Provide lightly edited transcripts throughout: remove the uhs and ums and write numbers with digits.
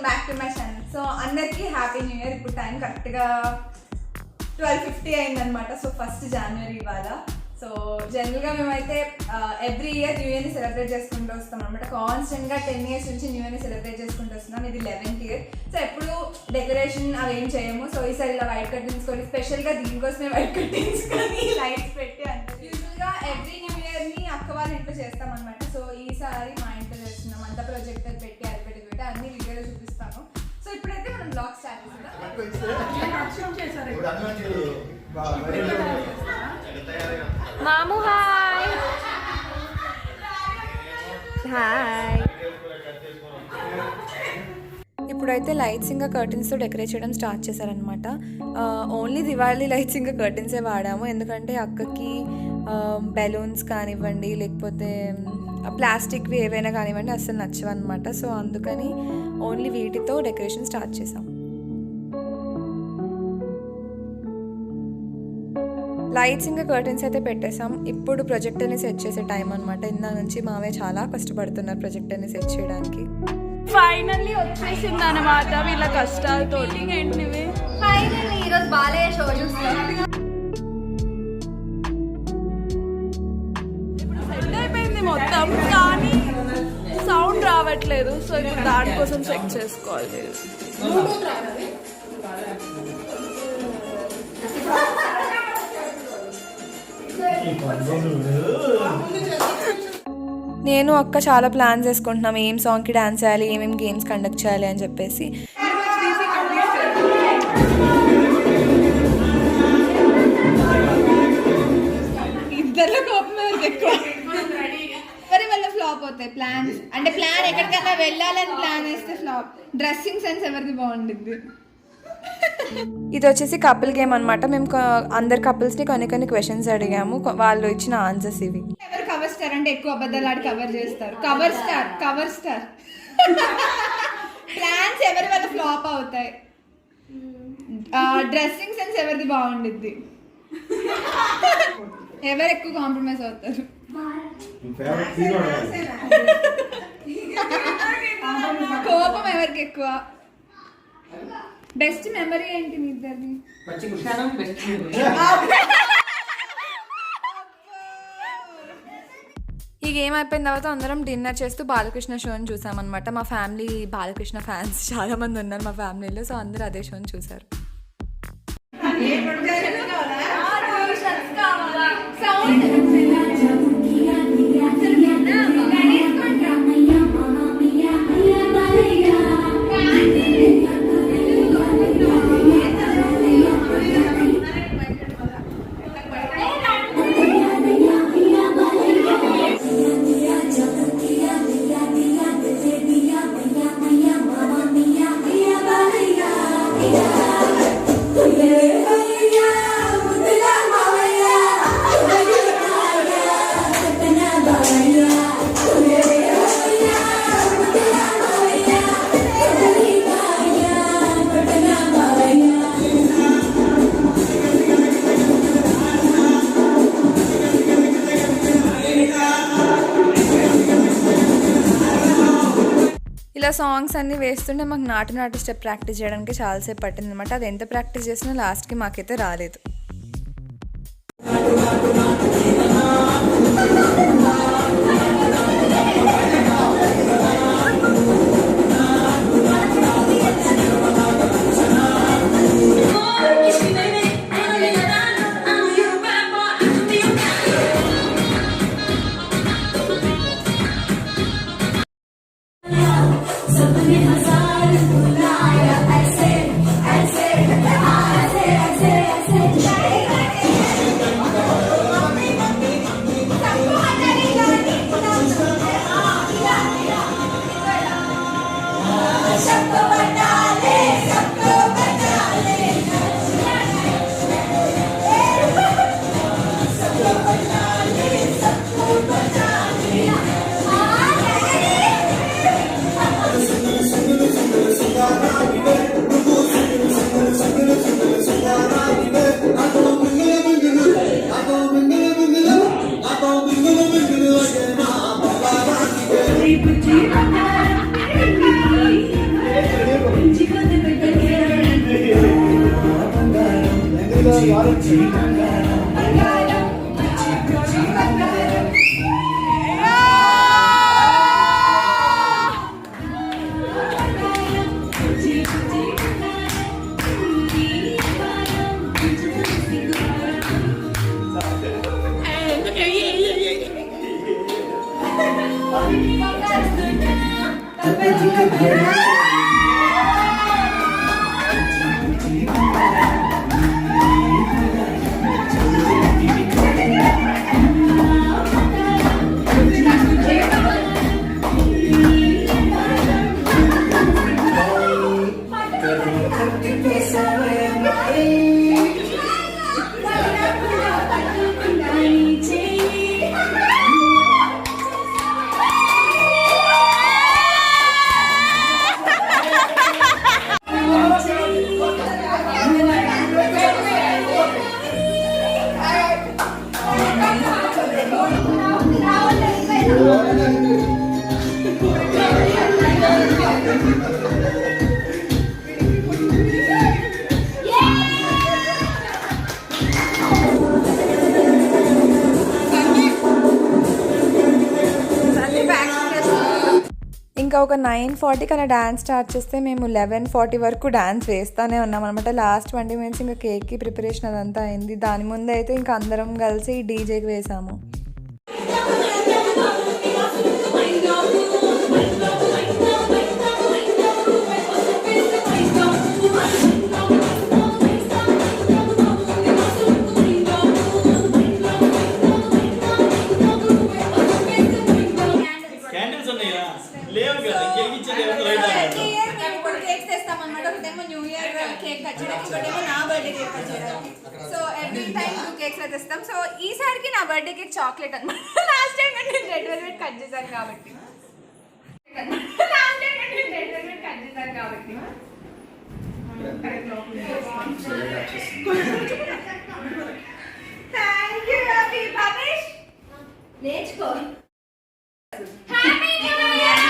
Welcome back to my channel. So అందరికీ happy new year. ఇప్పుడు time కరెక్ట్గా 12:50 అయిందనమాట. సో 1st January ఇవాళ. సో జనరల్గా మేమైతే ఎవ్రీ ఇయర్ న్యూ ఇయర్ని సెలబ్రేట్ చేసుకుంటూ వస్తాం అనమాట. కాన్స్టెంట్గా 10 years నుంచి న్యూ ఇయర్ని సెలబ్రేట్ చేసుకుంటూ వస్తున్నాం. ఇది 11th year. సో ఎప్పుడు డెకరేషన్ అవి ఏం చేయము. సో ఈసారి ఇలా వైట్ కర్టెన్స్ కొని స్పెషల్గా దీనికోసమే వైట్ కర్టెన్స్ కానీ లైట్స్ పెట్టి అంటే యూజువల్గా ఎవ్రీ న్యూ ఇయర్ని అక్క వాళ్ళ ఇంట్లో చేస్తాం అనమాట. సో ఈసారి మా ఇంట్లో చేస్తున్నాం. అంతా ప్రొజెక్టర్ పెట్టి అరపెట్టి పెట్టి అన్ని వీడియోలో చూపిస్తాను. సో ఇప్పుడైతే మనం బ్లాగ్ స్టార్ట్ చేద్దాం. మాము హాయ్ హాయ్. ఇప్పుడైతే లైట్స్ ఇంకా కర్టెన్స్తో డెకరేట్ చేయడం స్టార్ట్ చేశారనమాట. ఓన్లీ దివాళీ లైట్స్ ఇంకా కర్టెన్సే వాడాము. ఎందుకంటే అక్కకి బెలూన్స్ కానివ్వండి లేకపోతే ప్లాస్టిక్వి ఏవైనా కానివ్వండి అస్సలు నచ్చవన్నమాట. సో అందుకని ఓన్లీ వీటితో డెకరేషన్ స్టార్ట్ చేసాం. లైట్స్ ఇంకా కర్టెన్స్ అయితే పెట్టేసాం. ఇప్పుడు ప్రొజెక్టర్ని సెట్ చేసే టైం అనమాట. ఇందా నుంచి మావే చాలా కష్టపడుతున్నారు ప్రొజెక్టర్ని సెట్ చేయడానికి. ఫైనల్లీ వచ్చేసింది అనమాట వీళ్ళ కష్టాలతోటి. ఏంటివి ఫైనల్లీ ఈరోజు బాలయ్య షో చూస్తాం. ఇప్పుడు సెట్ అయిపోయింది మొత్తం కానీ సౌండ్ రావట్లేదు. సో ఇప్పుడు దానికోసం చెక్ చేసుకోవాలి. నేను అక్క చాలా ప్లాన్స్ వేసుకుంటున్నాం. ఏం సాంగ్కి డాన్స్ చేయాలి, ఏమేమి గేమ్స్ కండక్ట్ చేయాలి అని చెప్పేసి. ఇద్దరిలో కోపం ఎవరికి ఎక్కువ? మరి వల్ల ఫ్లాప్ అవుతాయి ప్లాన్స్. అంటే ప్లాన్ ఎక్కడికైనా వెళ్ళాలని ప్లాన్ వేస్తే ఫ్లాప్. డ్రెస్సింగ్ సెన్స్ ఎవరిది బాగుంటుంది? ఇది వచ్చేసి కపుల్ గేమ్ అనమాట. మేము అందరు కపుల్స్ని కొన్ని క్వశ్చన్స్ అడిగాము. వాళ్ళు ఇచ్చిన ఆన్సర్స్ ఇవి. ఎవరు కవర్ స్టార్ అంటే ఎక్కువ అబద్ధాలు ఆడి కవర్ చేస్తారు. కవర్ స్టార్ ప్లాన్స్ ఎవరి వల్ల ఫ్లాప్ అవుతాయి? డ్రెస్సింగ్ సెన్స్ ఎవరిది బాగుండిద్ది? ఎవరు ఎక్కువ కాంప్రమైజ్ అవుతారు? కోపం ఎవరికి ఎక్కువ? బెస్ట్ మెమరీ ఏంటి మీ ఇద్దరిది? ఈ గేమ్ అయిపోయిన తర్వాత అందరం డిన్నర్ చేస్తూ బాలకృష్ణ షోని చూసామన్నమాట. మా ఫ్యామిలీ బాలకృష్ణ ఫ్యాన్స్ చాలా మంది ఉన్నారు మా ఫ్యామిలీలో. సో అందరూ అదే షోని చూసారు. ఇలా సాంగ్స్ అన్నీ వేస్తుంటే మాకు నాటు స్టెప్ ప్రాక్టీస్ చేయడానికి చాలాసేపు పట్టింది అనమాట. అది ఎంత ప్రాక్టీస్ చేసినా లాస్ట్కి మాకైతే రాలేదు. ఇంకా ఒక 9:40కి అలా డ్యాన్స్ స్టార్ట్ చేస్తే మేము 11:40 వరకు డ్యాన్స్ వేస్తూనే ఉన్నాం అనమాట. లాస్ట్ 20 మినిట్స్ ఇంకా కేక్కి ప్రిపరేషన్ అదంతా అయింది. దాని ముందు అయితే ఇంకా అందరం కలిసి డీజేకి వేసాము. సో ఎవ్రీ టైం 2 కేక్స్ తెస్తాం. సో ఈసారికి నా బర్త్డే కేక్ చాక్లెట్ అనమాట. లాస్ట్ టైం అంటే నేను రెడ్ వెల్వెట్ కట్ చేశాను కాబట్టి థ్యాంక్ యూ రవి. భవేష్ నేర్చుకో. Happy new year.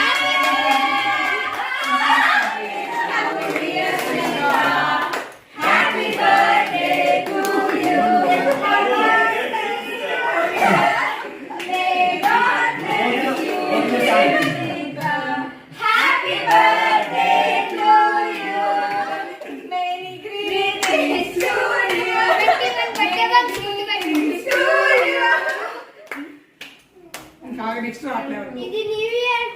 ఇది న్యూ ఇయర్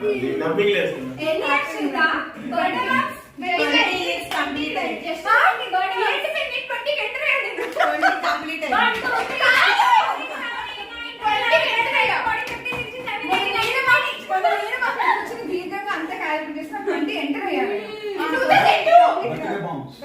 డబ్బింగ్ లేదు ఎన్ని యాక్చువల్గా birthday last very very it's completed just the birthday last minute 20 enter అయ్యింది 20 కంప్లీట్ అయ్యింది 20 ఎంటర్ అయ్యా 20 నుంచి 7 నేను మా ఫ్రెండ్స్ వచ్చి దీర్ఘంగా అంత క్యాలిక్యులేట్ చేసిన 20 ఎంటర్ అయ్యా 2002 బాంబ్స్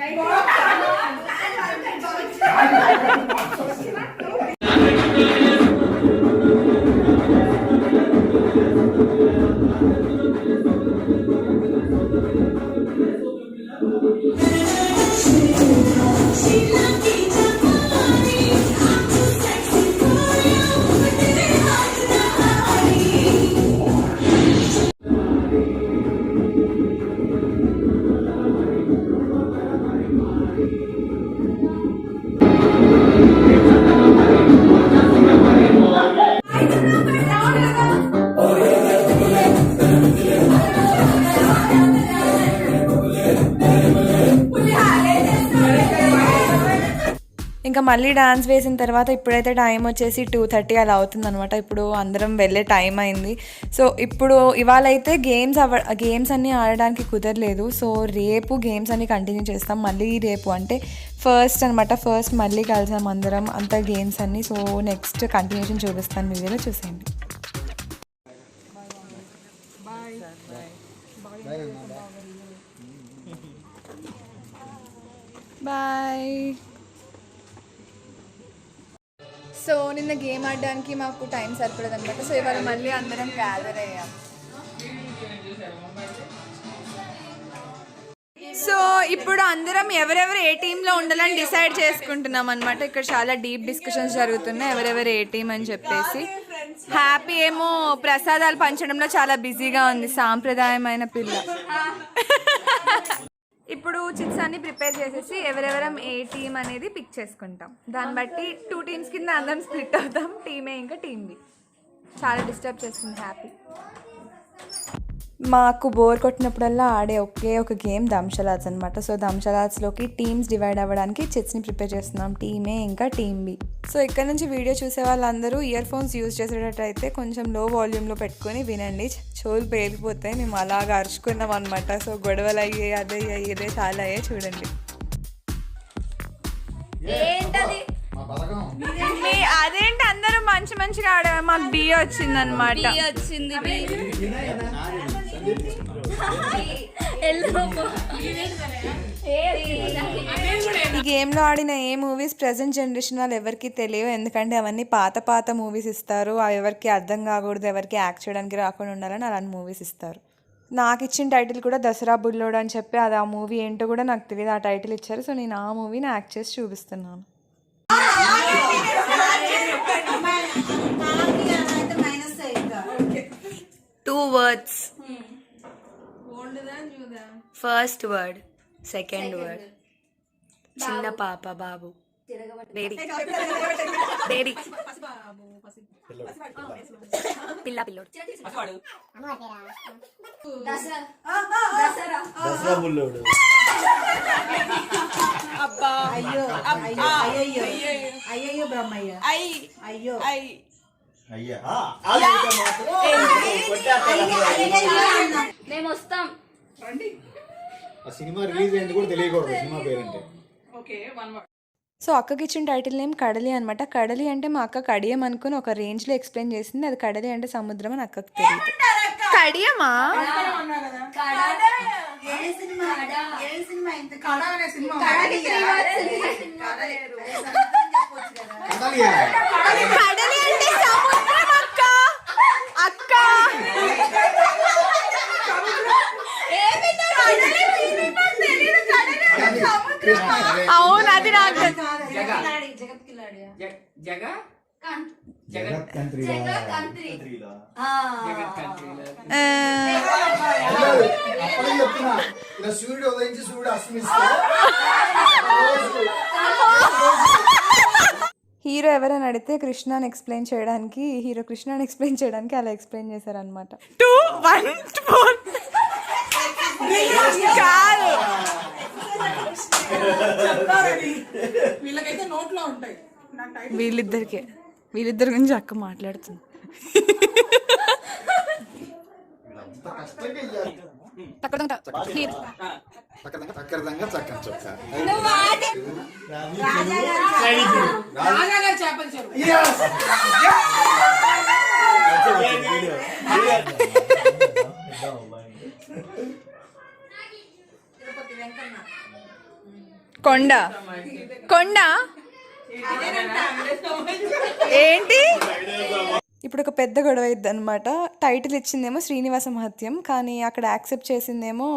ఇంకా మళ్ళీ డాన్స్ వేసిన తర్వాత ఇప్పుడైతే టైం వచ్చేసి 2:30 అలా అవుతుందన్నమాట. ఇప్పుడు అందరం వెళ్ళే టైం అయింది. సో ఇప్పుడు ఇవాళ అయితే గేమ్స్ అన్నీ ఆడడానికి కుదరలేదు. సో రేపు గేమ్స్ అన్నీ కంటిన్యూ చేస్తాం. మళ్ళీ రేపు అంటే ఫస్ట్ మళ్ళీ కలిసాం అందరం అంతా గేమ్స్ అన్నీ. సో నెక్స్ట్ కంటిన్యూషన్ చూపిస్తాను, వీడియోలో చూసేయండి. బాయ్. సో నిన్న గేమ్ ఆడడానికి మాకు టైం సరిపడదు అనమాట. సో ఇవాళ మళ్ళీ అందరం గ్యాదర్ అయ్యాం. సో ఇప్పుడు అందరం ఎవరెవరు ఏ టీంలో ఉండాలని డిసైడ్ చేసుకుంటున్నాం అనమాట. ఇక్కడ చాలా డీప్ డిస్కషన్స్ జరుగుతున్నాయి ఎవరెవరు ఏ టీం అని చెప్పేసి. హ్యాపీ ఏమో ప్రసాదాలు పంచడంలో చాలా బిజీగా ఉంది, సాంప్రదాయమైన పిల్ల. ఇప్పుడు చిట్స్ అన్ని ప్రిపేర్ చేసేసి ఎవరెవరం ఏ టీం అనేది పిక్ చేసుకుంటాం. దాన్ని బట్టి 2 టీమ్స్ కింద అందరం స్ప్లిట్ అవుతాం. టీమ్ ఏ ఇంకా టీమ్ బి. చాలా డిస్టర్బ్ చేస్తుంది హ్యాపీ. మాకు బోర్ కొట్టినప్పుడల్లా ఆడే ఒకే ఒక గేమ్ దంశలాడ్స్ అనమాట. సో దంశలాడ్స్లోకి టీమ్స్ డివైడ్ అవ్వడానికి చెట్స్ని ప్రిపేర్ చేస్తున్నాం, టీమ్ ఏ ఇంకా టీమ్ బి. సో ఇక్కడ నుంచి వీడియో చూసే వాళ్ళందరూ ఇయర్ ఫోన్స్ యూజ్ చేసేటట్టయితే కొంచెం లో వాల్యూమ్లో పెట్టుకొని వినండి, చెవులు పేలిపోతాయి. మేము అలాగా అరుచుకున్నాం అనమాట. సో గొడవలు అయ్యాయి, అదే ఇదే చాలా అయ్యాయి, చూడండి. అదేంటి అందరూ మంచి మంచిగా ఆడారు, మాకు బి వచ్చింది అనమాట. వచ్చింది ఈ గేమ్లో ఆడిన ఏ మూవీస్ ప్రజెంట్ జనరేషన్ వాళ్ళు ఎవరికి తెలియవు, ఎందుకంటే అవన్నీ పాత మూవీస్ ఇస్తారు. అవి ఎవరికి అర్థం కాకూడదు, ఎవరికి యాక్ట్ చేయడానికి రాకుండా ఉండాలని అలాంటి మూవీస్ ఇస్తారు. నాకు ఇచ్చిన టైటిల్ కూడా దసరా బుల్లోడు అని చెప్పి, అది ఆ మూవీ ఏంటో కూడా నాకు తెలియదు, ఆ టైటిల్ ఇచ్చారు. సో నేను ఆ మూవీని యాక్ట్ చేసి చూపిస్తున్నాను. 2 words. First word, second word. చిన్న పాప బాబు. బేడి పిల్ల పిల్లోడు. దసరా బుల్లోడు. అబ్బా అయ్యో అయ్యో బ్రహ్మయ్య అయ్యో అయ్యా మేము వస్తాం. ఆ సినిమా రిలీజ్ అయింది కూడా తెలియకూడదు సినిమా పేరంటే. సో అక్కకి ఇచ్చిన టైటిల్ నేమ్ కడలి అనమాట. కడలి అంటే మా అక్క కడియం అనుకుని ఒక రేంజ్లో ఎక్స్ప్లెయిన్ చేసింది. అది కడలి అంటే సముద్రం అని అక్కకి తెలియదు. కడియమా? కడలి అంటే సముద్రం అక్క. అక్క అవును, అది నాకు సూర్యుడు ఉదయించి సూర్యుడు అస్తమిస్తాడు. హీరో ఎవరైనా అడిగితే కృష్ణని ఎక్స్ప్లెయిన్ చేయడానికి, హీరో కృష్ణని ఎక్స్ప్లెయిన్ చేయడానికి అలా ఎక్స్ప్లెయిన్ చేశారనమాట. 2 1 4 కాదు, వీళ్ళకైతే నోట్లో ఉంటాయి. వీళ్ళిద్దరి గురించి అక్క మాట్లాడుతుంది. చేపల చెరువు కొండ కొండ ఏంటి? ఇప్పుడు ఒక పెద్ద గొడవ అయింది అనమాట. టైటిల్ ఇచ్చిందేమో శ్రీనివాస మహత్యం, కానీ అక్కడ యాక్సెప్ట్ చేసిందేమో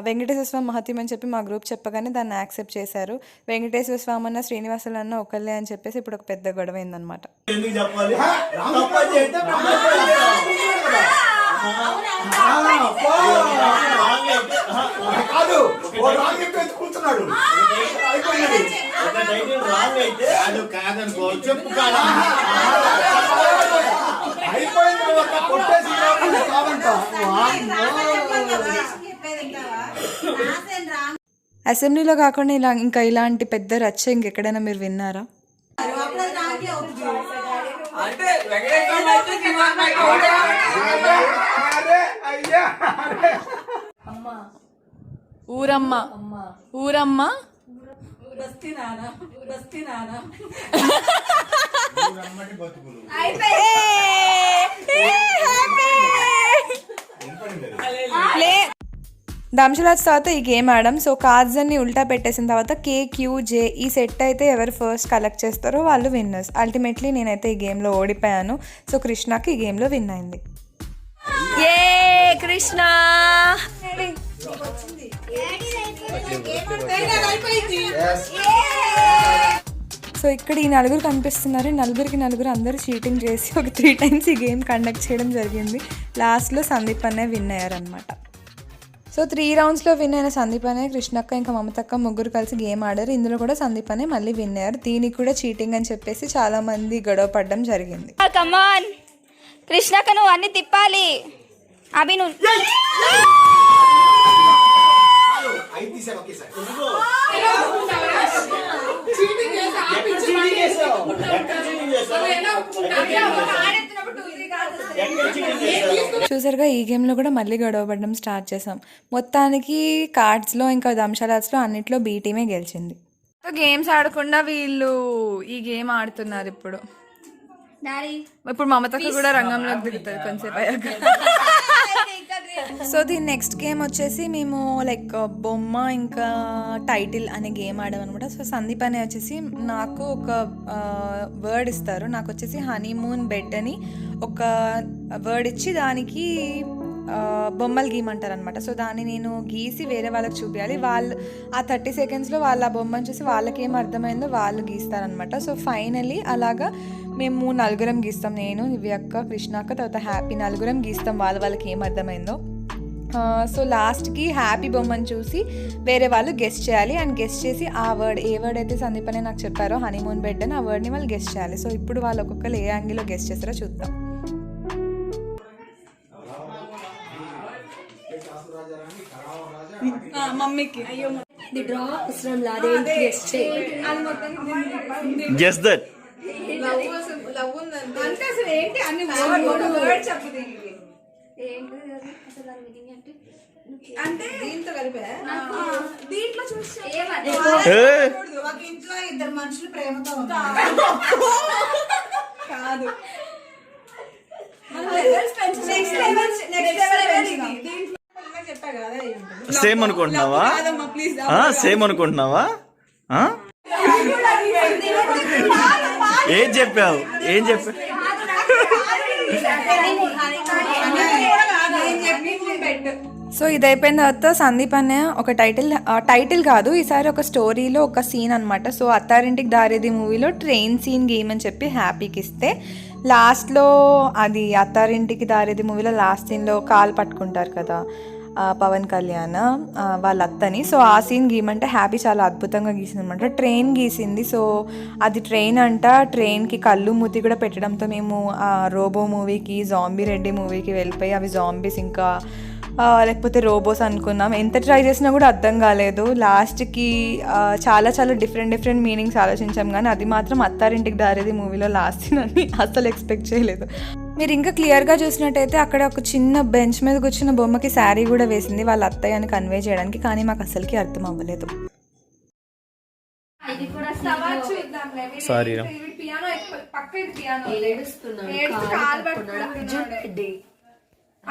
వెంకటేశ్వర స్వామి మహత్యం అని చెప్పి మా గ్రూప్ చెప్పగానే దాన్ని యాక్సెప్ట్ చేశారు. వెంకటేశ్వర స్వామి అన్న శ్రీనివాసులు అన్న ఒకళ్ళే అని చెప్పేసి ఇప్పుడు ఒక పెద్ద గొడవ అయిందనమాట. అసెంబ్లీలో కాకుండా ఇంకా ఇలాంటి పెద్ద రచ్చ ఇంకెక్కడైనా మీరు విన్నారా? ఊరమ్మ ఊరమ్మ దంశలాజ్ తర్వాత ఈ గేమ్ ఆడాం. సో కార్డ్స్ అన్ని ఉల్టా పెట్టేసిన తర్వాత KQJ ఈ సెట్ అయితే ఎవరు ఫస్ట్ కలెక్ట్ చేస్తారో వాళ్ళు విన్నర్స్. అల్టిమేట్లీ నేనైతే ఈ గేమ్లో ఓడిపోయాను. సో కృష్ణకి ఈ గేమ్లో విన్ అయింది. ఏ కృష్ణ సో ఇక్కడ ఈ నలుగురు కనిపిస్తున్నారు. నలుగురికి అందరూ చీటింగ్ చేసి ఒక 3 times ఈ గేమ్ కండక్ట్ చేయడం జరిగింది. లాస్ట్లో సందీప్ అనే విన్ అయ్యారనమాట. సో 3 roundsలో విన్ అయిన సందీప్ అనే, కృష్ణక్క ఇంకా మమతక్క ముగ్గురు కలిసి గేమ్ ఆడారు. ఇందులో కూడా సందీప్ అనే మళ్ళీ విన్ అయ్యారు. దీనికి కూడా చీటింగ్ అని చెప్పేసి చాలా మంది గొడవ పడడం జరిగింది. కమాన్ కృష్ణక్క, నువ్వు అన్ని తిప్పాలి. అభి నువ్వు ఐదు తీసాను ఒకేసారి. చూసారుగా ఈ గేమ్లో కూడా మళ్ళీ గొడవపడడం స్టార్ట్ చేసాం. మొత్తానికి కార్డ్స్లో ఇంకా దంశాలాస్లో అన్నిట్లో బీ టీమే గెలిచింది. సో గేమ్స్ ఆడకుండా వీళ్ళు ఈ గేమ్ ఆడుతున్నారు ఇప్పుడు. ఇప్పుడు మమతకు కూడా రంగంలోకి దిగుతుంది కొంచెంసేపు అయ్యాక. సో దీని నెక్స్ట్ గేమ్ వచ్చేసి మేము లైక్ బొమ్మ ఇంకా టైటిల్ అనే గేమ్ ఆడామన్నమాట. సో సందీప్ అనే వచ్చేసి నాకు ఒక వర్డ్ ఇస్తారు. నాకు వచ్చేసి హనీమూన్ బెడ్ అని ఒక వర్డ్ ఇచ్చి దానికి బొమ్మలు గీయమంటారు అనమాట. సో దాన్ని నేను గీసి వేరే వాళ్ళకి చూపించాలి. వాళ్ళు ఆ 30 సెకండ్స్లో వాళ్ళ ఆ బొమ్మను చూసి వాళ్ళకి ఏం అర్థమైందో వాళ్ళు గీస్తారనమాట. సో ఫైనలీ అలాగా మేము 4 గీస్తాం. నేను, దివ్యక్క, కృష్ణక్క, తర్వాత హ్యాపీ 4 గీస్తాం వాళ్ళకి ఏం అర్థమైందో. సో లాస్ట్కి హ్యాపీ బొమ్మను చూసి వేరే వాళ్ళు గెస్ట్ చేయాలి. అండ్ గెస్ట్ చేసి ఆ వర్డ్ ఏ వర్డ్ అయితే సందీప్ అనే నాకు చెప్పారో హనీమూన్ బెడ్ అని ఆ వర్డ్ని వాళ్ళు గెస్ట్ చేయాలి. సో ఇప్పుడు వాళ్ళు ఒక్కొక్కరు ఏ యాంగిల్లో గెస్ట్ చేస్తారో చూద్దాం. మమ్మీకి గెస్ దట్. అంటే అసలు ఏంటి అన్ని వర్డ్ చెప్పు దీనికి. అంటే దీంతో కలిపా దీంట్లో చూసి ఒక ఇంట్లో 2 మనుషులు ప్రేమతో కాదు. నెక్స్ట్ లెవెల్ చెప్పా కదా. సేమ్ అనుకుంటున్నావా? సేమ్ అనుకుంటున్నావా? ఏం చెప్పావు? సో ఇది అయిపోయిన తర్వాత సందీప్ అనే ఒక టైటిల్ కాదు ఈసారి ఒక స్టోరీలో ఒక సీన్ అనమాట. సో అత్తారింటికి దారేది మూవీలో ట్రైన్ సీన్ గేమ్ అని చెప్పి హ్యాపీకి ఇస్తే లాస్ట్లో అది అత్తారింటికి దారేది మూవీలో లాస్ట్ సీన్లో కాలు పట్టుకుంటారు కదా పవన్ కళ్యాణ్ వాళ్ళ అత్తని. సో ఆ సీన్ గీయమంటే హ్యాపీ చాలా అద్భుతంగా గీసింది అనమాట. ట్రైన్ గీసింది. సో అది ట్రైన్ అంట. ట్రైన్కి కళ్ళు మూతి కూడా పెట్టడంతో మేము ఆ రోబో మూవీకి జాంబీ రెడ్డి మూవీకి వెళ్ళిపోయి అవి జాంబీస్ ఇంకా లేకపోతే రోబోస్ అనుకున్నాం. ఎంత ట్రై చేసినా కూడా అర్థం కాలేదు. లాస్ట్కి చాలా డిఫరెంట్ మీనింగ్స్ ఆలోచించాం కానీ అది మాత్రం అత్తారింటికి దారేది మూవీలో లాస్ట్ సీన్ అని అసలు ఎక్స్పెక్ట్ చేయలేదు. మీరు ఇంకా క్లియర్గా చూసినట్టయితే అక్కడ ఒక చిన్న బెంచ్ మీద కూర్చున్న బొమ్మకి శారీ కూడా వేసింది వాళ్ళ అత్తయ్య అని కన్వే చేయడానికి. కానీ మాకు అసలుకి అర్థం అవ్వలేదు. సారీ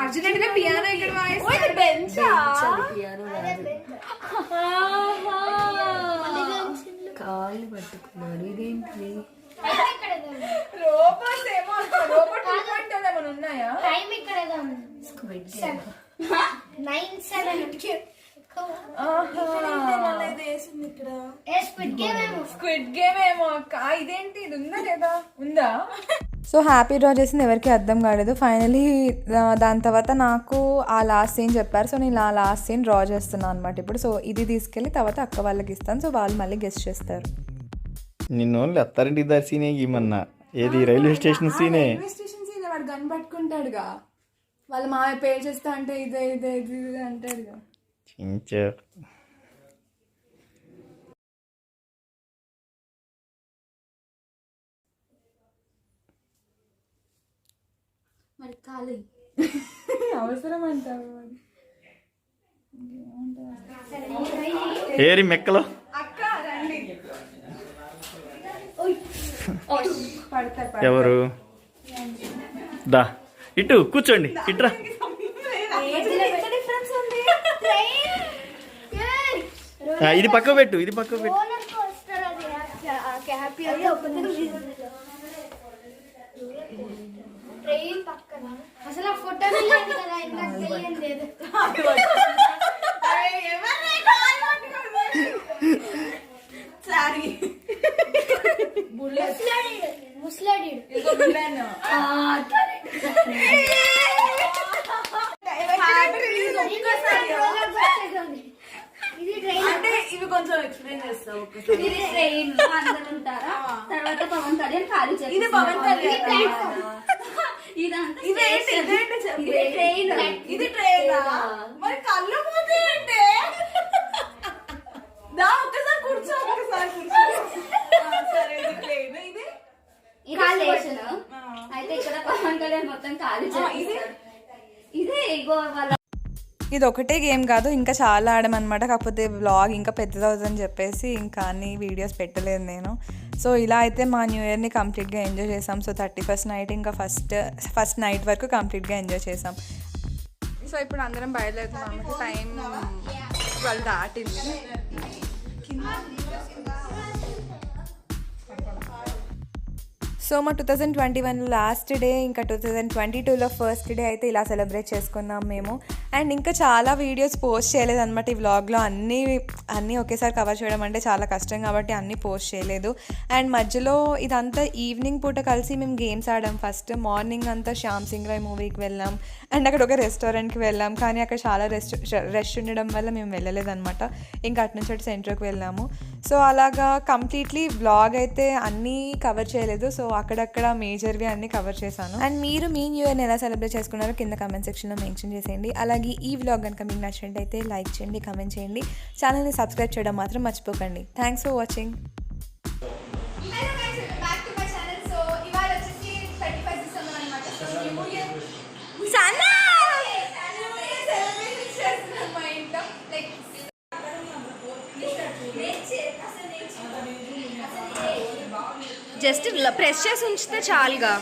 అర్జునంటే పియానో ఇక్కడ కాళ్ళు పట్టుకున్నాడు. ఇదేంటి రోబోట్స్ ఏమో రోబోట్ ఏమైనా ఉన్నాయా? టైం ఇక్కడ 9:07 స్క్విడ్ గేమ్ ఏమో అక్క. ఇదేంటి ఇది ఉందా లేదా? ఉందా? సో హ్యాపీ డ్రా చేసింది ఎవరికి అర్థం కాలేదు. ఫైనలీ దాని తర్వాత నాకు ఆ లాస్ట్ సీన్ చెప్పారు. సో నేను ఆ లాస్ట్ సీన్ డ్రా చేస్తున్నాను అనమాట ఇప్పుడు. సో ఇది తీసుకెళ్ళి తర్వాత అక్క వాళ్ళకి ఇస్తాను. సో వాళ్ళు మళ్ళీ గెస్ట్ చేస్తారు. నిన్ను ఓన్లీ అత్తారింటికి దారి సీనే గీమన్నా. ఏది రైల్వే స్టేషన్ సీనే. రైల్వే స్టేషన్ సీన్ వాడు గన్ పట్టుకుంటాడుగా. వాళ్ళ మాయ పే చేస్తా అంటే ఇదే అంటాడుగా. మరి కాలు అవసరం అంటారు. ఏరి మెక్కలో అక్క రండి. ఎవరు? దా ఇటు కూర్చోండి. ఇట్రా. ఇది పక్క పెట్టు. ట్రైన్ పక్కన అసలు ఆ ఫోటో లేదు కదా. నాకు తెలియదు. అంటే ఇవి కొంచెం ఎక్స్ప్లెయిన్ చేస్తావు. ఇది ట్రైన్ అందరూ ఉంటారా. తర్వాత పవన్ కళ్యాణ్ ఖాళీ చేస్తారు. ఇది పవన్ కళ్యాణ్. ఇదంతా ఇదేంటి station. ఇది ట్రైన్ ఇది ట్రైనా మరి కళ్ళు పోతే అంటే దా ఒక్కసారి కూర్చో సరే ఇది ట్రైన్ ఇది ఇది స్టేషన్ అయితే ఇక్కడ పవన్ కళ్యాణ్ మొత్తం ఖాళీ చేస్తారు. ఇదే ఇగో వాళ్ళ ఇది ఒకటే గేమ్ కాదు, ఇంకా చాలా ఆడమన్నమాట. కాకపోతే వ్లాగ్ ఇంకా పెద్దదవుతుందని చెప్పేసి ఇంకా అన్ని వీడియోస్ పెట్టలేదు నేను. సో ఇలా అయితే మా న్యూ ఇయర్ని కంప్లీట్గా ఎంజాయ్ చేసాం. సో 31st నైట్ ఇంకా ఫస్ట్ నైట్ వరకు కంప్లీట్గా ఎంజాయ్ చేసాం. సో ఇప్పుడు అందరం బయలుదేరుతున్నాం. టైం 12 దాటింది. సో మా 2021 లాస్ట్ డే, ఇంకా 2022లో ఫస్ట్ డే అయితే ఇలా సెలబ్రేట్ చేసుకున్నాం మేము. అండ్ ఇంకా చాలా వీడియోస్ పోస్ట్ చేయలేదన్నమాట ఈ వ్లాగ్లో. అన్నీ ఒకేసారి కవర్ చేయడం అంటే చాలా కష్టం కాబట్టి అన్నీ పోస్ట్ చేయలేదు. అండ్ మధ్యలో ఇదంతా ఈవినింగ్ పూట కలిసి మేము గేమ్స్ ఆడాం. ఫస్ట్ మార్నింగ్ అంతా శ్యామ్ సింగ్ రాయ్ మూవీకి వెళ్ళాం. అండ్ అక్కడ ఒక రెస్టారెంట్కి వెళ్ళాం, కానీ అక్కడ చాలా రష్ ఉండడం వల్ల మేము వెళ్ళలేదన్నమాట. ఇంకా అటు నుంచి అటు సెంటర్కి వెళ్ళాము. సో అలాగా కంప్లీట్లీ వ్లాగ్ అయితే అన్నీ కవర్ చేయలేదు. సో అక్కడక్కడ మేజర్వి అన్నీ కవర్ చేశాను. అండ్ మీరు మీ న్యూ ఇయర్ని ఎలా సెలబ్రేట్ చేసుకున్నారో కింద కమెంట్ సెక్షన్లో మెన్షన్ చేసేయండి. అలాగే ఈ వ్లాగ్ కనుక మీకు నచ్చినట్టయితే లైక్ చేయండి, కమెంట్ చేయండి, ఛానల్ని సబ్స్క్రైబ్ చేయడం మాత్రం మర్చిపోకండి. Thanks for watching. Hello guys, back to my channel. So ఇవాళ వచ్చేసి 31st డిసెంబర్ అన్నమాట. సో న్యూ ఇయర్ సెలబ్రేషన్ చేస్తున్నాం మా ఇంట్లో. లైక్ జస్ట్ ప్రెస్ చేసి ఉంచితే చాలుగా.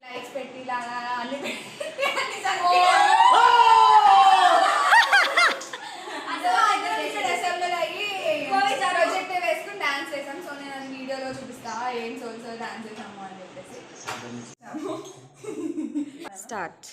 లైట్స్ పెట్టి ఇలా అన్ని అసెంబ్లీ అయ్యి ప్రాజెక్ట్ వేసుకుని డాన్స్ వేసాం. సో నేను అది వీడియోలో చూపిస్తా ఏం సోల్స్ డాన్స్ వేసాము అని చెప్పేసి. స్టార్ట్.